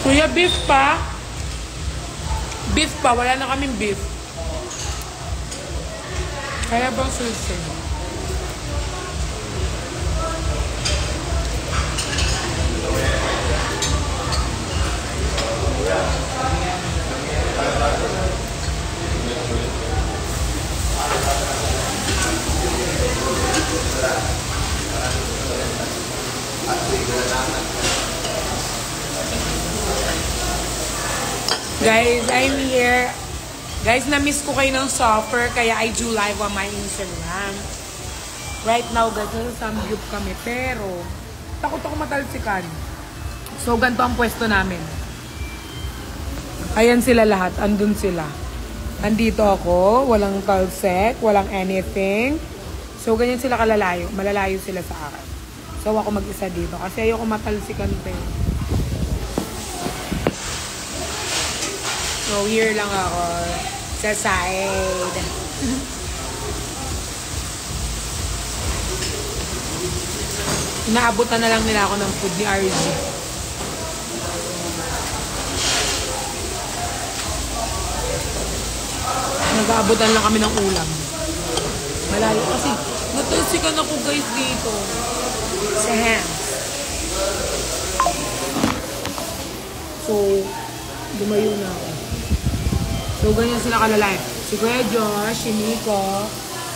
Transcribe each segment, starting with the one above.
Kuya, beef pa? Beef pa, wala na kaming beef. Kaya bang sulsin? Guys, I'm here. Guys, na-miss ko kayo ng suffer, kaya I do live on my Instagram. Right now, guys, nasa samgyup kami, pero takot ako matalsikan. So, ganito ang pwesto namin. Ayan sila lahat, andun sila. Andito ako, walang talsik, walang anything. So, ganyan sila kalalayo. Malalayo sila sa akin. So, ako mag-isa dito, kasi ayoko matalsikan pa. So, here lang ako sa side. Inaabutan na lang nila ako ng food ni RG. Nag-aabutan lang kami ng ulam. Malayo kasi natalsikan ako guys dito. Sa hands. So, lumayo na ako. So, ganyan sila kalalay. Si Kuya Josh, si Nico,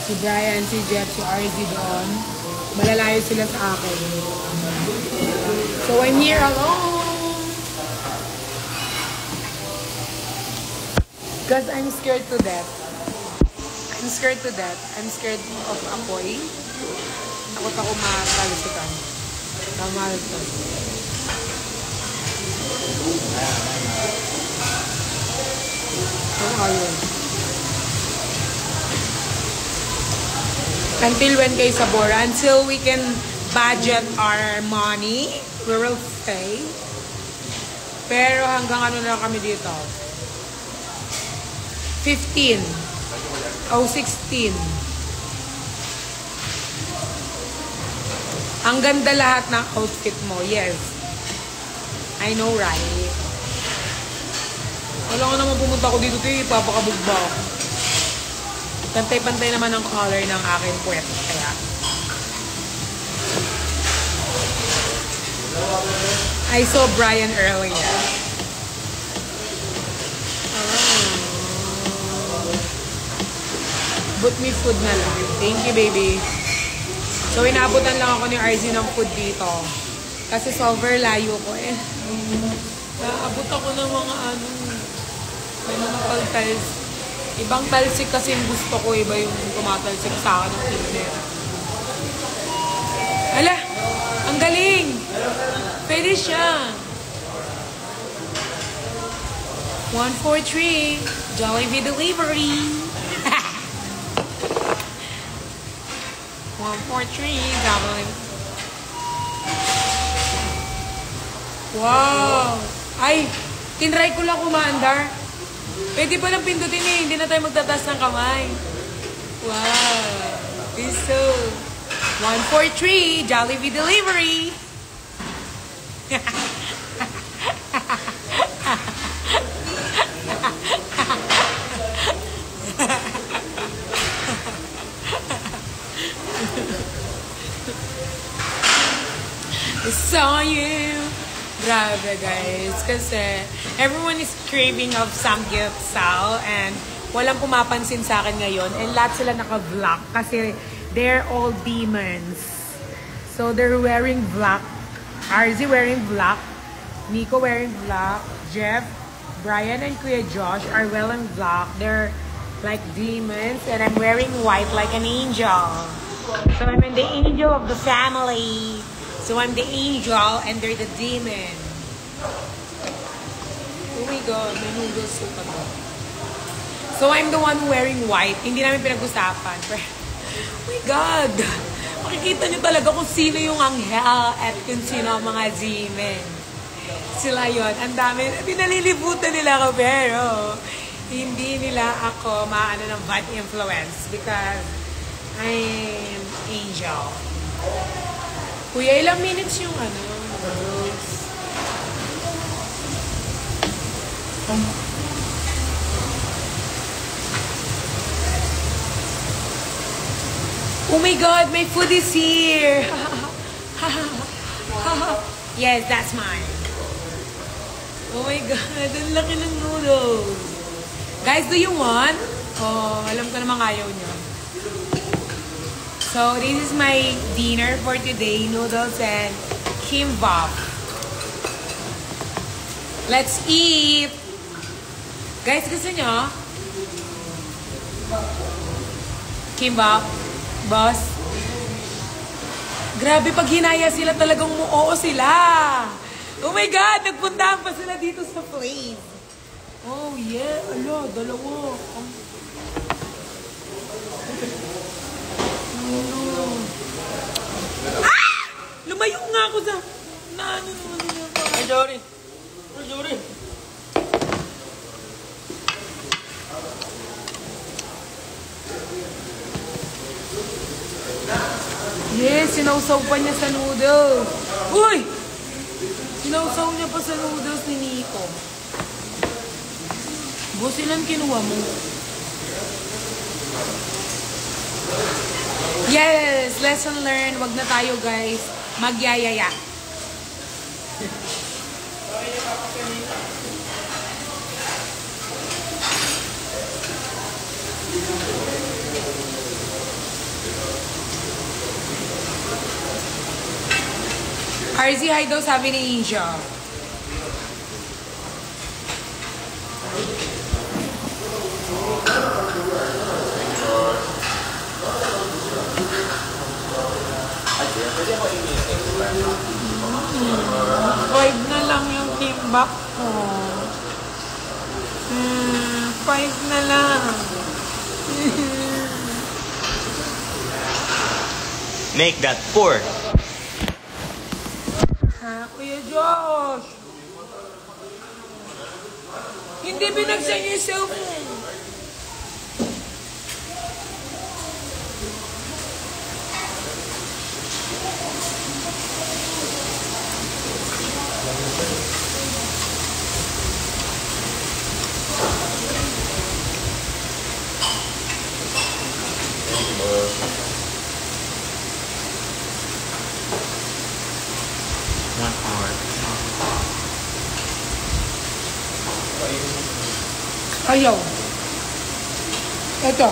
si Brian, si Jeff, si RZ doon. Malalayo sila sa akin. So, I'm here alone. Because I'm scared to death. I'm scared to death. I'm scared of apoy. Takot ako matalsikan. Tama ito. Ayun. Until when kay Sabora? Until we can budget our money, we will stay. Pero hanggang ano na kami dito? 15. O 16. Ang ganda lahat ng outfit mo. Yes. I know, right? Wala nga naman pumunta ko dito, ipapakabog ba ako? Pantay-pantay naman ang color ng aking puwet. Kaya. I saw Brian earlier. Put me food na lang. Thank you, baby. So, inaabutan lang ako ni RZ ng food dito. Kasi sober layo ko eh. Naabot ako ng mga ano. May mga taltals. Ibang talsik kasi yung gusto ko. Iba yung tumatalsik sa akin ng kidney. Hala! Ang galing! Pwede siya. 143 Jollibee Delivery. 143 Jollibee. Wow! Ay! Tinry ko lang kumandar. Pwede pa lang pindutin eh. Hindi na tayo magtataas ng kamay. Wow! Piso. 143 Jollibee Delivery. I saw you. Grabe guys, kasi everyone is craving of samgyeopsal and walang pumapansin sa akin ngayon and lahat sila naka-black kasi they're all demons. So they're wearing black. RZ wearing black, Nico wearing black, Jeff, Brian and Kuya Josh are wearing black. They're like demons and I'm wearing white like an angel. So I'm the angel of the family. So I'm the angel and they're the demon. Oh my God, may noodles so pa. So I'm the one wearing white. Hindi namin pinag-usapan. Oh my God! Makikita nyo talaga kung sino yung anghel at kung sino ang mga demon. Sila yon. Ang dami. Pinalilibutan nila ako pero hindi nila ako maano ng bad influence because I'm angel. Kuya, ilang minutes yung ano? Oh my God, my food is here. Yes, that's mine. Oh my God, ang laki ng noodles. Guys, do you want? Oh, alam ko namang ayaw nyo. So, this is my dinner for today. Noodles and kimbap. Let's eat! Guys, gusto nyo? Kimbap? Boss? Grabe, pag hinaya sila talagang oo sila. Oh my God, nagpuntahan pa sila dito sa place. Oh yeah, ala, dalawa. Ah! Lumayo nga ako sa... Naano naman nila pa. Ay, Jory. Ay, Jory. Yes, sinausaw pa niya sa noodles. Uy! Sinausaw niya pa sa noodles ni Nico. Boss, ilan kinuha mo? Yes! Lesson learned. Wag na tayo, guys. Magyayaya. RZ, hi daw sabi ni Asia. Five na lang yung kimbap ko. 5 na lang. Make that 4. Ha, Kuya Josh? Hindi binagsan niyo yung cellphone. Ayaw. Ito.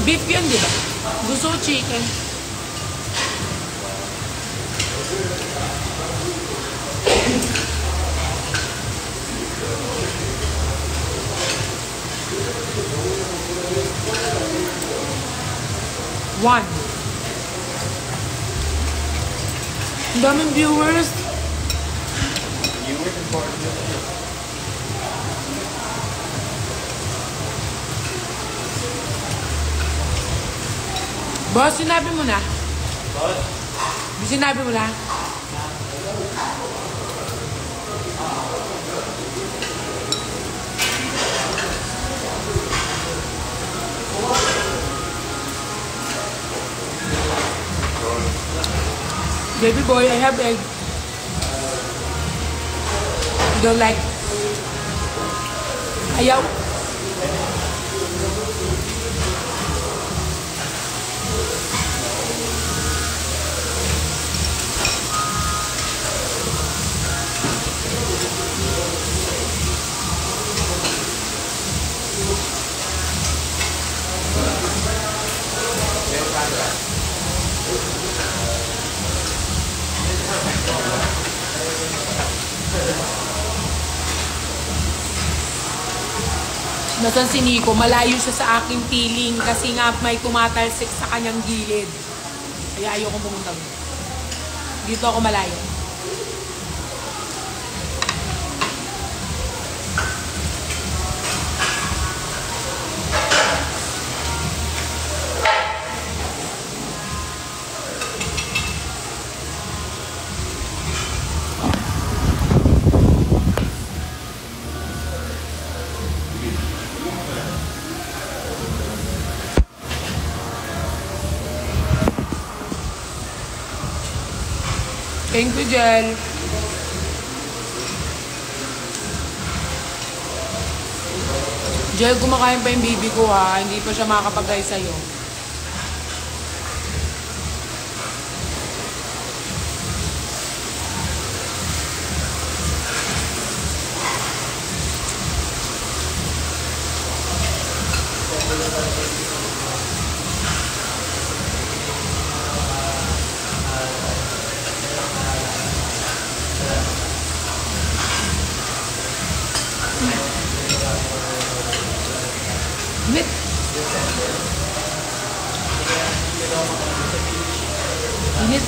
Beef yun, di ba? Gusto ko chicken. One. Ang daming viewers. Viewers important. Boss, sinabi mo na. Boss? Sinabi mo na. Baby boy, I have egg. You don't like? Ayaw. Nasaan si Nico? Malayo siya sa aking piling kasi nga may tumatalsik sa kanyang gilid. Kaya ayoko pumunta. Dito ako malayo. Thank you, Jel. Jel, kumakain pa yung baby ko ha. Hindi pa siya makakapagay sa'yo. Init. Init.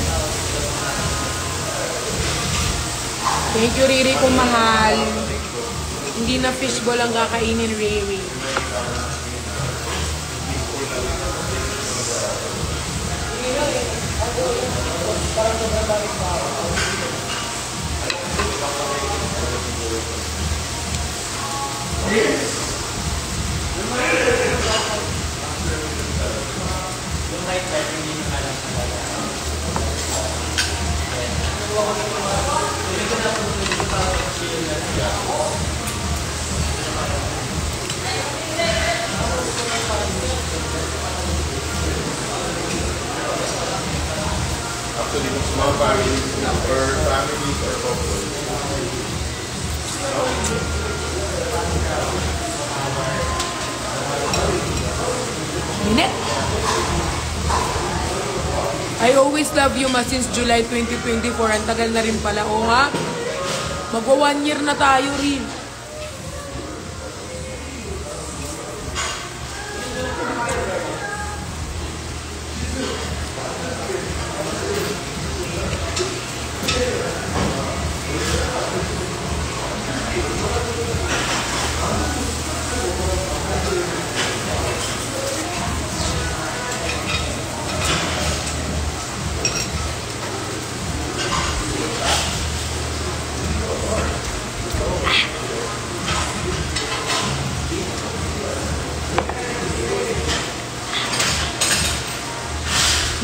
Thank you, Riri, kung mahal. Hindi na fishball ang kakainin, Riri. Actually, small families or couples. Init. I always love you ma since July 2024. Ang tagal na rin pala. O nga, magwa 1 year na tayo rin.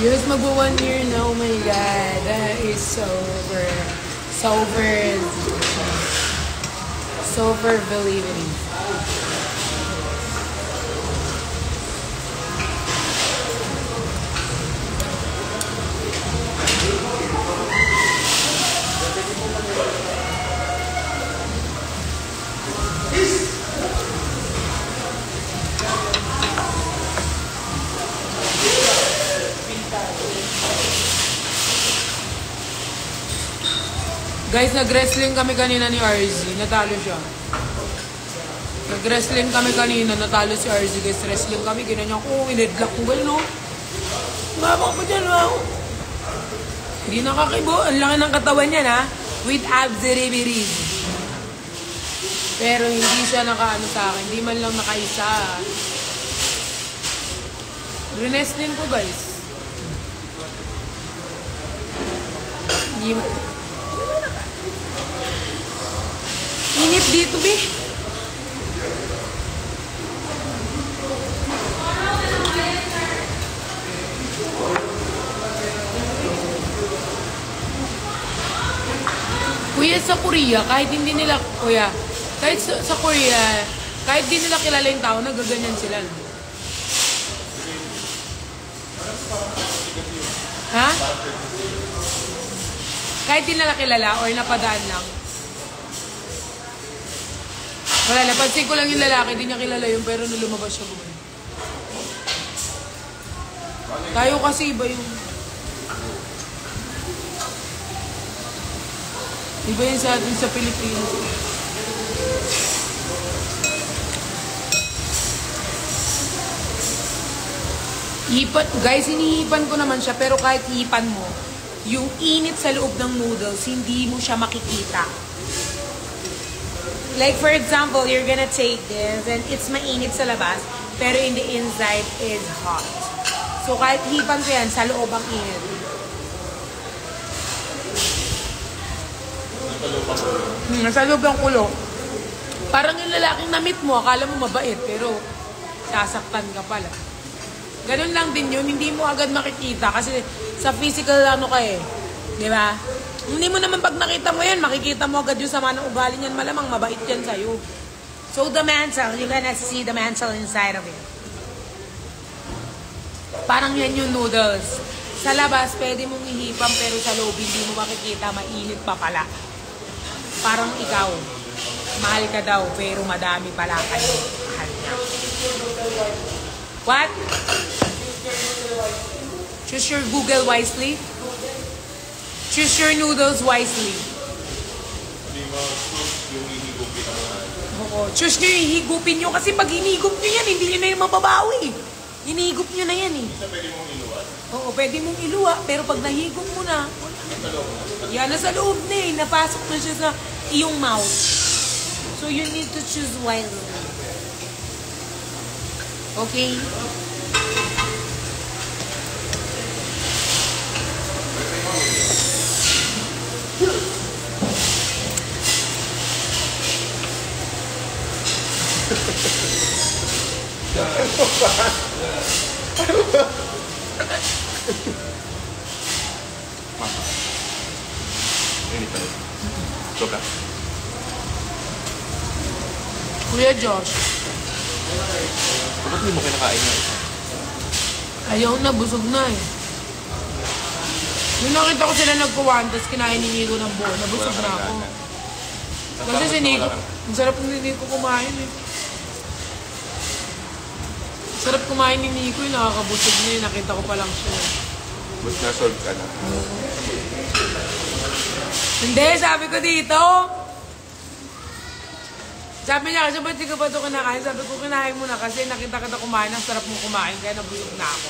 Yes, magwa 1 year na. Oh my God. That is super believing. Guys, nag-wrestling kami kanina ni RZ. Natalo siya. Nag-wrestling kami kanina. Natalo si RZ. Guys, wrestling kami. Ginanyan ko. Inedlock ko gano'n. Mama ko pa dyan. Wow. Hindi nakakibo. Ang laki ng katawan niya na. With abs, ribbiris. Pero hindi siya nakaano sa akin. Hindi man lang nakaisa. Wrestling ko, guys. Hindi man. Init dito, be. Kuya, sa Korea, kahit hindi nila, kuya, kahit sa Korea, kahit di nila kilala yung tao, nagaganyan sila. No? Ha? Kahit di nila kilala or napadaan lang. Wala, napansin ko lang yung lalaki, di niya kilala yun, pero nung lumabas siya gumawa. Tayo kasi iba yung... Iba yun sa atin sa Pilipinas. Hipan, guys, hinihipan ko naman siya, pero kahit hipan mo, yung init sa loob ng noodles, hindi mo siya makikita. Like for example, you're gonna take this and it's mainit sa labas, pero in the inside is hot. So kahit hipan ko yan, sa loob ang init. Sa loob ang kulo. Parang yung lalaking na-meet mo, akala mo mabait, pero sasaktan ka pala. Ganun lang din yun, hindi mo agad makikita kasi sa physical ano ka eh. Di ba? Hindi mo naman pag nakita mo yan, makikita mo agad yung sama ng ugali niyan. Malamang mabait yan sa'yo. So the mansal, you're gonna see the mansal inside of it. Parang yan yung noodles. Sa labas, pwede mong ihipam pero sa loob hindi mo makikita, mainit pa pala. Parang ikaw, mahal ka daw pero madami pala kayo. Mahal niya. What? Choose your Google wisely. Choose your noodles wisely. Hindi yung ihigupin naman. Oo. Choose nyo yung higupin nyo kasi pag hinigup nyo yan, hindi nyo na yung mababawi. Hinigup nyo na yan eh. Isa pwede mong iluwan. Oo, pwede mong iluwa, pero pag nahigop mo na, yan, nasa loob na eh. Napasok na siya sa iyong mouth. So you need to choose wisely. Okay? Ini pa rin. Soka. Kuya Josh, Bakit hindi mo kinakain na? ayaw na, busog na eh. Yung nakita ko sila nagkuwan, tapos kinain ni Nico ng buo, nabusog na ako. Kasi si Nico, ang sarap ni Nico kumain eh. Sarap kumain ni Nico eh, nakakabusog na eh, nakita ko pa lang siya. Mas na-solve ka na. Hindi, sabi ko dito. Sabi niya, kasi ba't di ka ba ito kinakain? Sabi ko, kinain mo na kasi nakita kita kumain, ang sarap mo kumain, kaya nabusog na ako.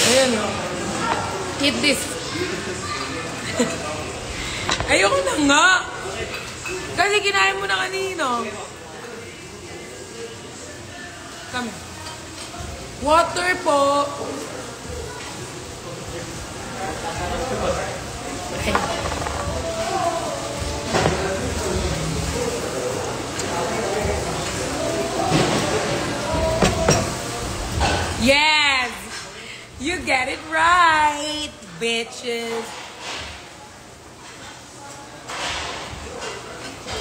Ayan o. Eat this. Ayoko na nga. Kasi kinain mo na kanino. Kami. Water po. Ay. Yes! You get it right, bitches.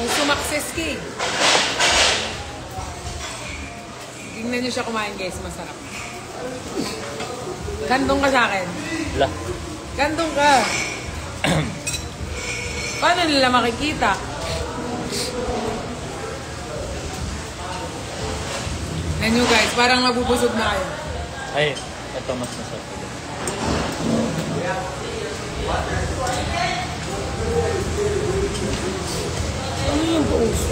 Kung sumakses ka eh. Tingnan nyo siya kumain guys, masarap. Gandong ka sa akin. Wala. Gandong ka. Paano nila makikita? Tignan nyo guys, parang mabubusog na kayo. Ay, ito mas masarap. Ano yung puso?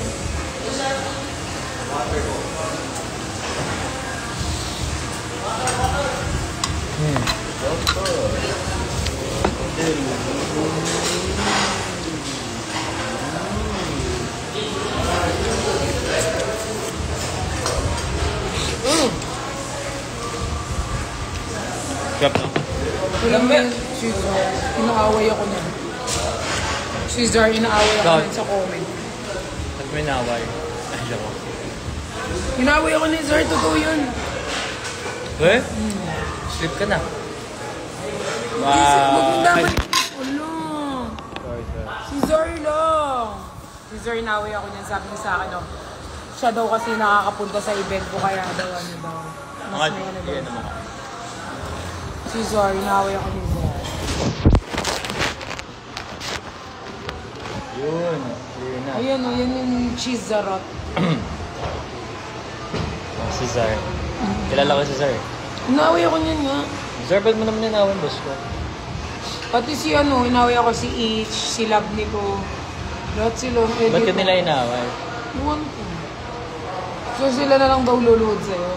Sarap na. Alam mo yun, Cesar, inaaway ako niyan. Cesar, inaaway ako Bakit? niyan sa comment. Pag may naway. Ay, lako. Inaaway ako ni Cesar, totoo yun. Eh? Sleep ka na. Huwag mo dapat. Ay. Ano? Sorry, sorry. Cesar lang. Cesar, inaaway ako niyan. Sabi niya sa akin, no, siya daw kasi nakakapunta sa event ko, kaya daw, ano daw. Mas Mga, may ano daw. iyan naman ka. Cesar, inaaway ako ni Cesar. Yun. Yun na. Ayun, o, yan yung Cesarot. Oh, si Zar. Kilala ko si Zar. Inaaway ako niyan nga. Zar, ba't mo naman ninawan, boss ko? Pati si ano, inaaway ako si H, si Labni ko. Lahat sila. Ba't ka nila inaway? Iwan ko. So sila na lang daw luluhod sa'yo.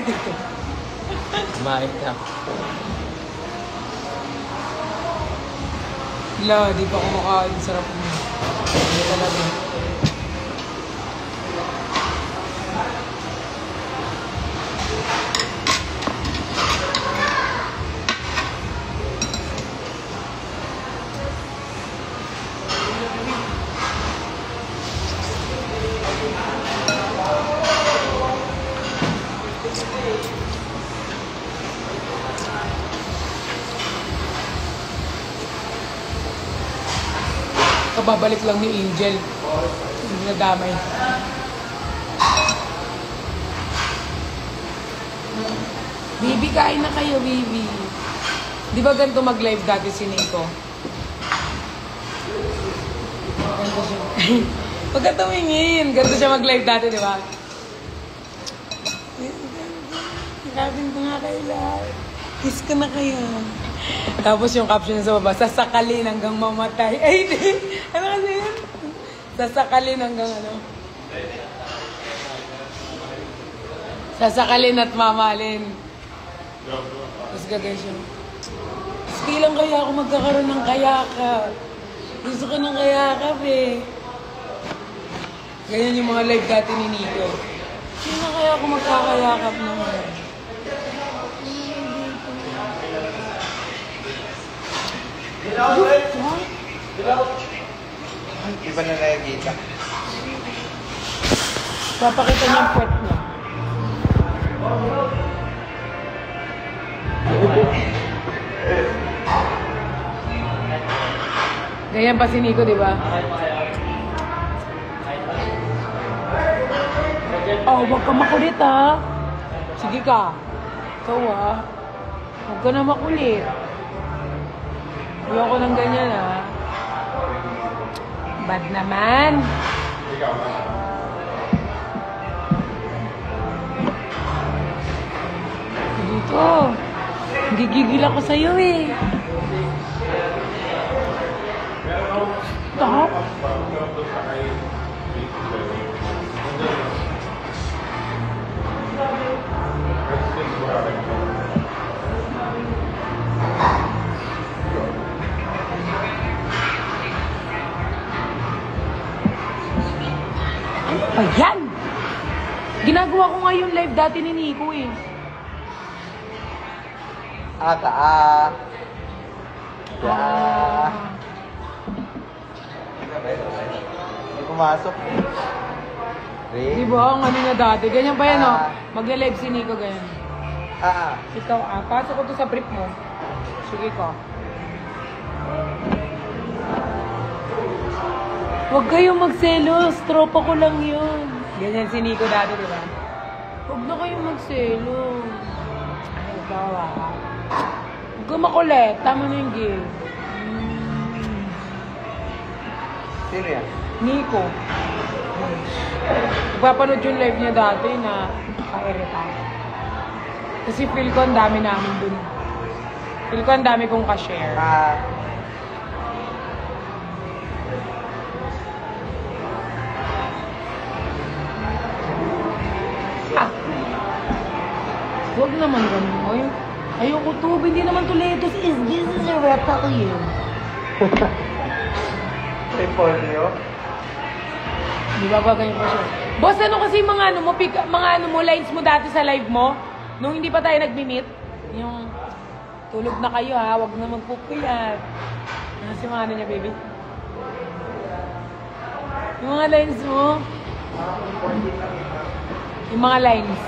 Dito. Kumain ka. Wala, di pa kumakain. Sarap mo. Hindi talaga. kababalik lang ni Angel. Hindi nadamay. Baby, kain na kayo, baby. Di ba ganito mag-live dati si Nico? Ganito siya. Huwag ka tumingin. Ganito siya mag-live dati, di ba? Sabihin ko nga kayo lahat. Kiss ka na kaya. Tapos yung caption sa baba, sasakalin hanggang mamatay. Ay, hindi. Ano kasi yun? Sasakalin hanggang ano? Sasakalin at mamalin. Tapos gagawin siya. Kailan kaya ako magkakaroon ng kayakap? Gusto ko ng kayakap eh. Ganyan yung mga live dati ni Nico. Kailan kaya ako magkakayakap naman? Iba na nakikita. Papakita niya yung puwet niya. Ganyan pa si Nico, di ba? Oh, wag ka makulit ha. Sige ka. Ikaw ha. Huwag ka na makulit. Ayoko ng ganyan ha. Bad naman. Dito. Gigigil ako sa'yo eh. Stop. Ayan! Ginagawa ko nga yung live dati ni Nico eh. Hindi pumasok. Di ba? Ang ano na dati. Ganyan pa yan o. Magla-live si Nico ganyan. Ikaw pasok ko to sa brief mo. Sige ko. Huwag kayong magselos. Tropa ko lang yun. Ganyan si Nico dati, di ba? Huwag na kayong magselos. Ay, bawa. Huwag ka makulit. Tama na yung game. Sino yan? Nico. Papanood yung live niya dati na ka-irita. Kasi feel ko ang dami namin dun. Feel ko ang dami kong ka-share. Huwag naman ganun. Oy, ayoko to. Hindi naman to lettuce. This is a reptile. Repolyo? Di ba ganyan pa siya? Boss, ano kasi mga ano mo, mga ano mo, lines mo dati sa live mo? Nung hindi pa tayo nag-meet? Yung tulog na kayo ha, huwag na magpupuyat. Ano si mga ano niya, baby? Yung mga lines mo? Yung mga lines.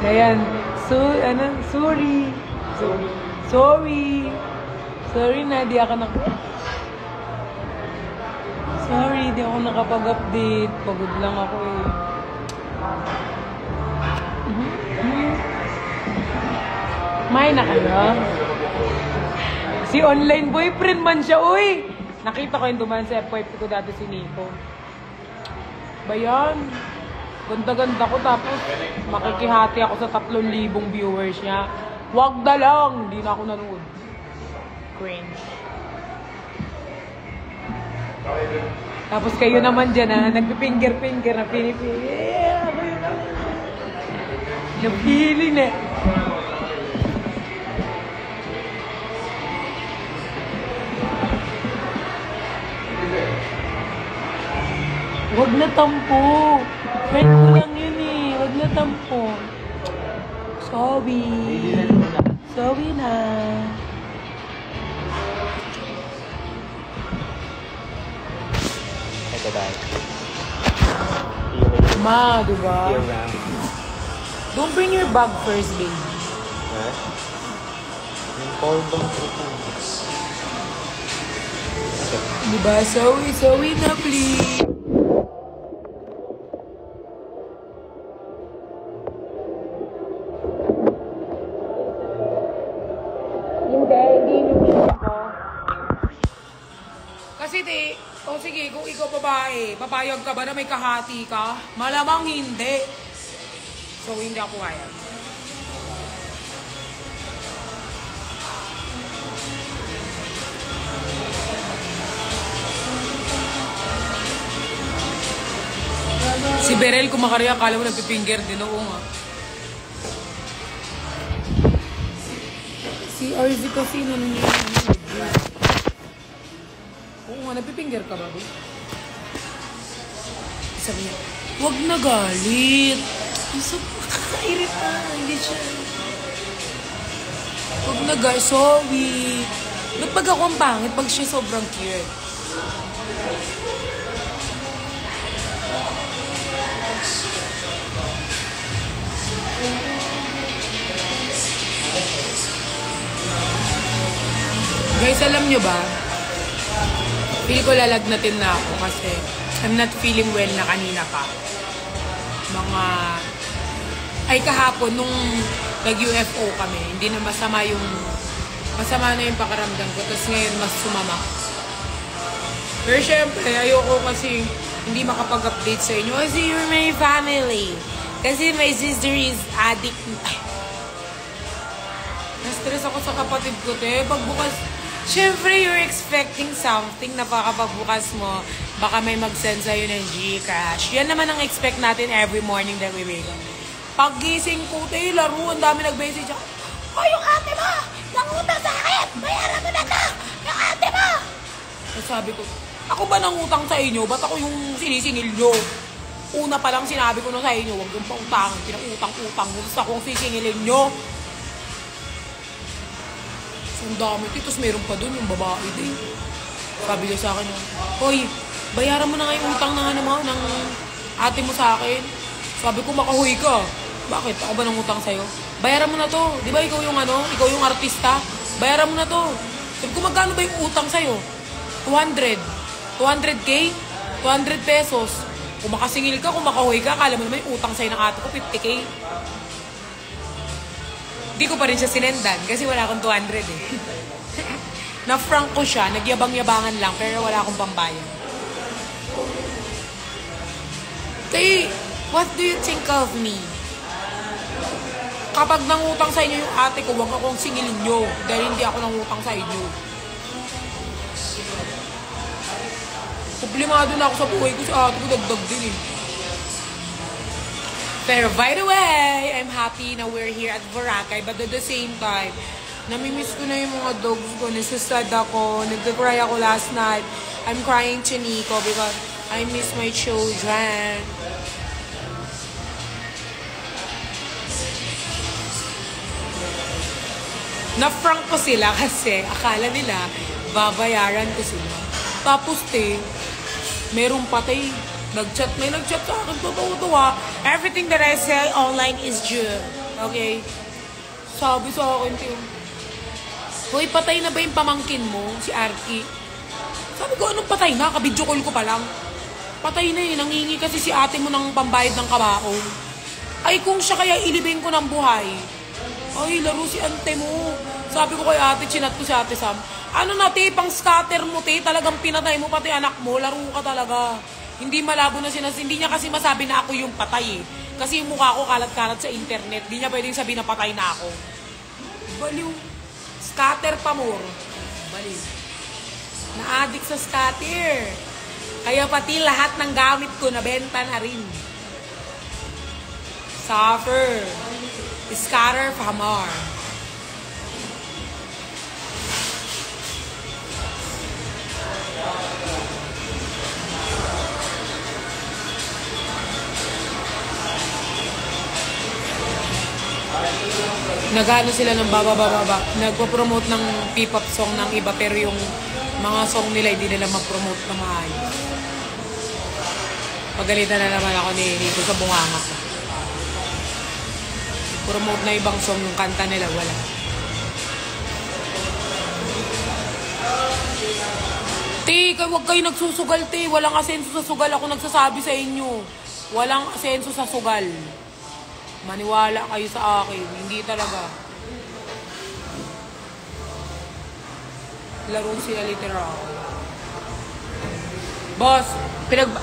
Ayan. Sorry. Sorry na, di ako Sorry, di ako nakapag-update. Pagod lang ako eh. May na kayo? Si online boyfriend man siya, uy! Nakita ko yung dumaan sa FYP ko dati si Nico. Bayan. Ganda-ganda ko tapos makikihati ako sa 3,000 viewers niya. Wag na lang! Hindi na ako nanood. Cringe. Tapos kayo naman dyan ha, nagpipinger-pinger na pinipili. Napili na. Wag na tampo. Friend ko lang yun eh. Wag na tampo. Sorry. Sorry na. Ito dahil. Ma, diba? Year round. Don't bring your bag first, baby. Ha? Yung cold bang trip mo? Diba? Sorry na please. Hindi inumin ko. Kasi sige, kung ikaw babae, papayag ka ba na may kahati ka? Malamang hindi. So, hindi ako payag. Si Berel kumakarya, akala mo nagpipinger din. Oo nga. Si RZ kasi nangyayari. Oo nga, nagpipinger ka ba? Sabi niya, huwag na galit. Ang nakakairita. Hindi siya. Huwag na galit. Sorry. Ba't pag ako ang pangit pag siya sobrang cute? Guys, alam nyo ba? Feel ko lalagnatin na ako kasi I'm not feeling well na kanina pa. Kahapon nung nag-UFO kami, hindi na masama na yung pakaramdam ko. Tapos ngayon mas sumama. Pero syempre, ayoko kasi hindi makapag-update sa inyo. Kasi you're my family. Kasi my sister is addict. Na-stress ako sa kapatid ko, te. Pagbukas, syempre, you're expecting something na pagbukas mo, baka may mag-send sa'yo ng Gcash. Yan naman ang expect natin every morning that we wake up. Pag-gising ko, te, laro, ang dami nag-message ako. Oh, yung ate mo! Nangutang sa akin! Bayaran mo na ka! Yung ate mo! So, sabi ko, ako ba nangutang sa inyo? Ba't ako yung sinisingil nyo? Una pa lang sinabi ko na sa inyo, huwag yung pautang, pinang-utang-utang. Tapos ako ang sisingilin nyo. Ang dami. Tapos meron pa dun yung babae din. Sabi niya sa akin, hoy, bayaran mo na nga yung utang ng ate mo sa akin. Sabi ko, makahuy ka. Bakit? Ako ba nang utang sa'yo? Bayaran mo na to. Di ba ikaw yung artista? Bayaran mo na to. Sabi ko, magkano ba yung utang sa'yo? 200. 200K? 200 pesos. Kung makasingil ka, kung makahuy ka, akala mo naman yung utang sa'yo ng ate ko, 50K. Hindi ko pa rin siya sinendan kasi wala akong 200 eh. Na-frank ko siya, nagyabang-yabangan lang pero wala akong pambayan. Tay, what do you think of me? Kapag nangutang sa inyo yung ate ko, huwag akong singilin nyo dahil hindi ako nangutang sa inyo. Problemado na ako sa buhay ko, si ate ko dagdag din eh. Pero by the way, I'm happy na we're here at Boracay. But at the same time, namimiss ko na yung mga dogs ko. Nasusad ako. Nag-cry ako last night. I'm crying to Nico because I miss my children. Na-frank ko sila kasi akala nila babayaran ko sila. Tapos merong patay. May nag-chat sa akin, totoo-tuwa. Everything that I say online is true. Okay? Sabi sa akin, hoy, patay na ba yung pamangkin mo, si Arky? Sabi ko, anong patay na? Kabidyo call ko pa lang. Patay na eh, nangingi kasi si ate mo ng pambayad ng kabao. Ay, kung siya kaya ilibing ko ng buhay. Ay, laro si ante mo. Sabi ko kay ate, chinat ko si ate Sam. Ano na, pang scatter mo, talagang pinatay mo pati anak mo. Laro ka talaga. Hindi malabo na hindi niya kasi masabi na ako yung patay eh. Kasi yung mukha ko kalat-kalat sa internet. Hindi niya pwedeng sabihin na patay na ako. Baliw. Scatter pa more. Baliw. Na-addict sa scatter. Kaya pati lahat ng gamit ko nabenta na rin. Suffer. Scatter pa more. Nag-ano sila ng baba. Nagpo-promote ng P-pop song ng iba pero yung mga song nila hindi nila mag-promote na maayos. Pagalitan na naman ako ni Nico sa bunganga ko. Promote na ibang song yung kanta nila, wala. Te, huwag kayo nagsusugal, te. Walang asenso sa sugal. Ako nagsasabi sa inyo. Walang asenso sa sugal. Maniwala kayo sa akin. Hindi talaga. Larong sila literal. Boss,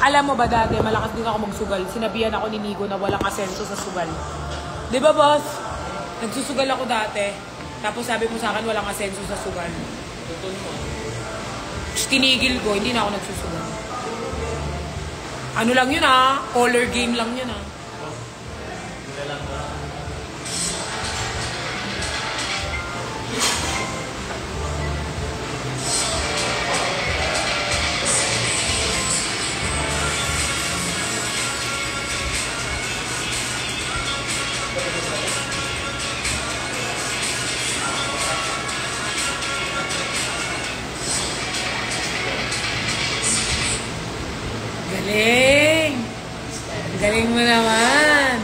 alam mo ba dati, malakas din ako magsugal. Sinabihan ako ni Nico na walang asenso sa sugal. Di ba, boss? Nagsusugal ako dati. Tapos sabi mo sa akin, walang asenso sa sugal. Tinigil ko, hindi na ako nagsusugal. Ano lang yun color game lang yun Galing! Galing mo naman!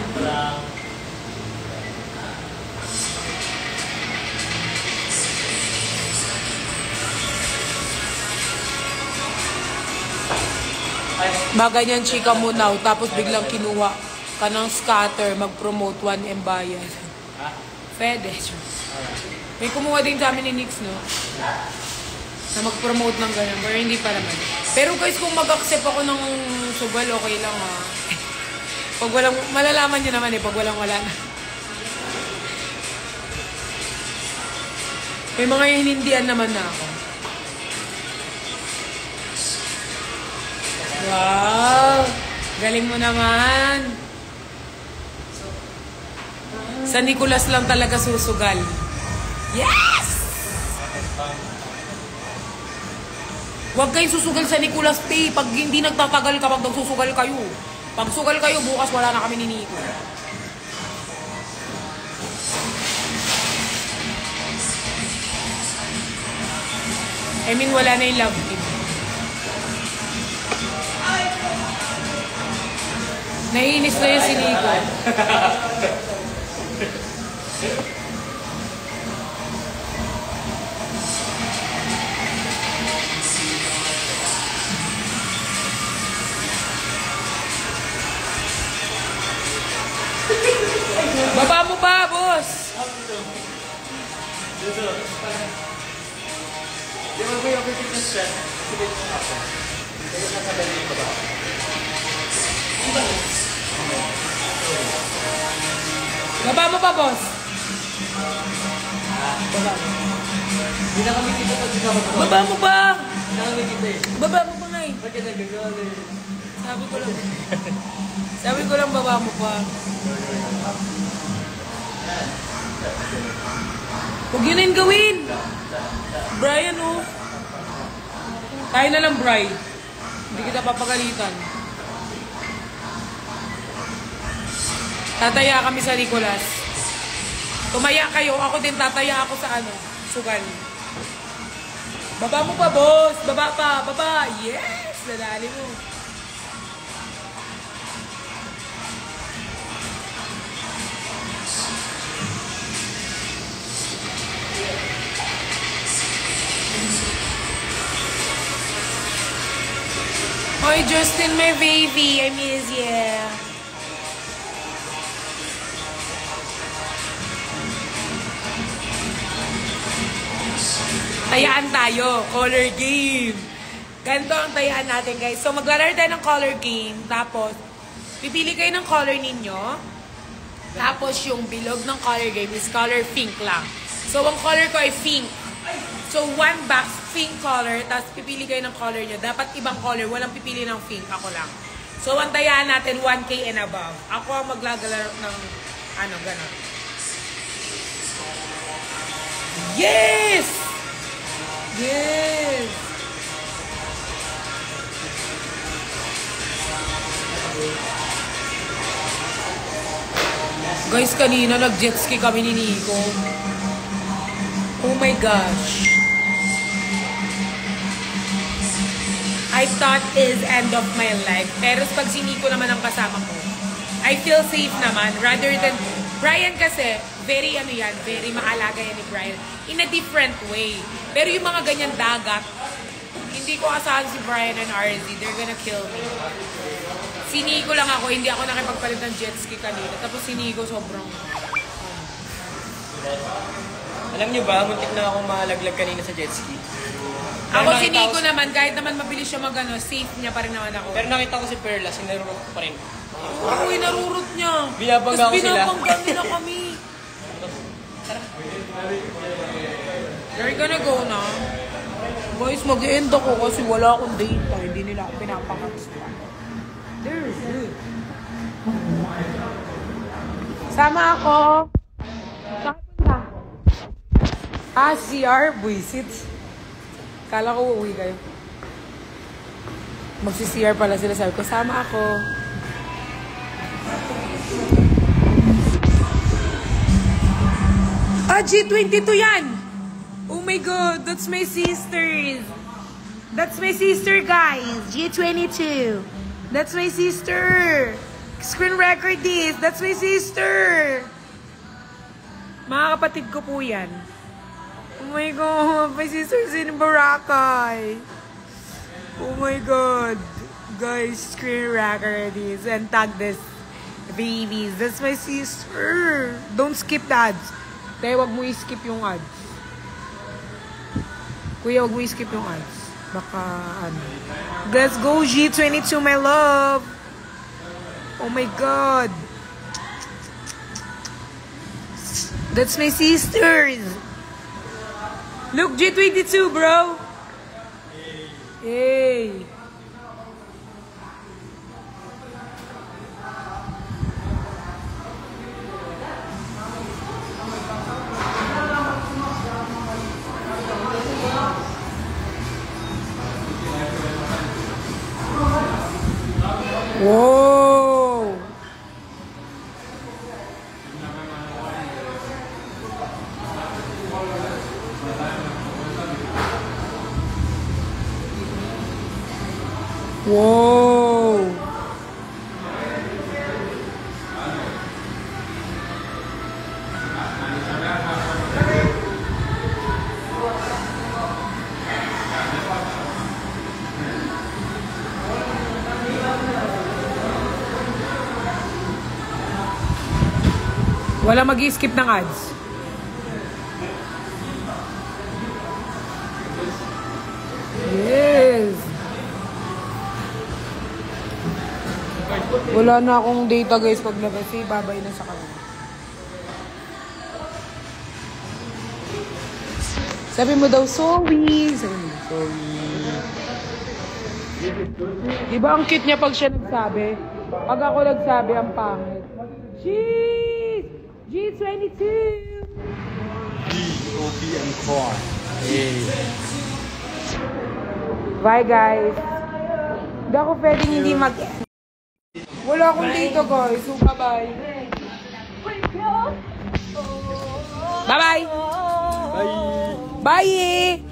Maganyan chika mo now, tapos biglang kinuha ka ng scatter, mag-promote 1M bayad. Pwede. May kumuha din sa amin ni Nix, no? Na mag-promote ng ganyan, pero hindi pa naman. Pero guys, kung mag-accept ako ng sugal, okay lang Pag walang, malalaman nyo naman pag walang wala na. May mga hinindihan naman na ako. Wow! Galing mo naman. Sa Nicolas lang talaga susugal. Yes! Huwag kayong susugal sa Nicolas T. Pag hindi nagtatagal kapag nagsusugal kayo. Pag sugal kayo, bukas wala na kami ni Nico. I mean, wala na yung love team. Naiinis na yun si Nico. Baba mo ba, boss? Di ba yung fitness siya? Sibig mo ako. Kaya nakadali yung baba. Baba mo ba, boss? Baba. Hindi na kami kita pag sinabot. Baba mo ba? Hindi na kami kita Baba mo ba nga Ba't ka nagagawa Sabi ko lang. Sabi ko lang, baba mo pa. Huwag yun na yung gawin. Brian, Tayo na lang, Bri. Hindi kita papagalitan. Tataya kami sa Nicolas. Tumaya kayo. Ako din tataya ako sa sugal. Baba mo pa, boss. Baba pa. Baba. Yes! Nadali mo. Hoy, Justin, my baby. I miss you. Tayaan tayo. Color game. Ganito ang tayaan natin, guys. So, maglalaro tayo ng color game. Tapos, pipili kayo ng color ninyo. Tapos, yung bilog ng color game is color pink lang. So, ang color ko ay pink. So, one box, pink color. Tapos, pipili kayo ng color nyo. Dapat ibang color. Walang pipili ng pink. Ako lang. So, ang tayaan natin, 1K and above. Ako ang maglalaro ng, gano'n. Yes! Yes! Guys, kanina nag-jet ski kami ni Nico. Oh my gosh. I thought is end of my life. Pero pag si Nico naman ang kasama ko, I feel safe naman. Rather than, Brian kasi, very very maalaga yan ni Brian. In a different way. Pero yung mga ganyan dagat, hindi ko asahan si Brian and RZ. They're gonna kill me. Si Nico lang ako, hindi ako nakipagpalit ng jet ski kanina. Tapos si Nico sobrang... Alam niyo ba, muntik na akong malaglag kanina sa jet ski. Ako si Nico naman, kahit naman mabilis siya magano, safe niya pa rin naman ako. Pero nakita ko si Perla, sinarurot ko pa rin. Uy, narurot niya. Binabangga ko sila. Tapos binabangga nila kami. We're gonna go na. Guys, mag-end ako kasi wala akong data. Hindi nila ako pinapakats. There's good. Sama ako. Saan punta? CR, buisit. Kala ko uuwi kayo. Magsi-CR pala sila. Sabi ko, sama ako. G22 yan! Oh my God, that's my sisters. That's my sister, guys. G22. That's my sister. Screen record this. That's my sister. Mga kapatid ko po yan. Oh my God, my sister's in Boracay. Oh my God. Guys, screen record this and tag this. Babies, that's my sister. Don't skip the ads. Kaya wag mo i-skip yung ads. Kuya, wag mo i-skip yung ads. Baka, ano. Let's go, G22, my love. Oh my God. That's my sisters. Look, G22, bro. Hey. Whoa! Whoa! Wala mag-i-skip ng ads. Yes. Wala na akong data, guys, pag nag-say, babay na sa kanila. Sabi mo daw, sorry. Sabi mo, sorry. Diba ang cute niya pag siya nagsabi? Pag ako nagsabi, ang pangit. Jeez! G22! G.O.P. and Corn. Hey. Bye, guys. Hindi ako pwedeng hindi mag-end. Wala akong data, guys. So, bye-bye. Bye-bye! Bye! Bye!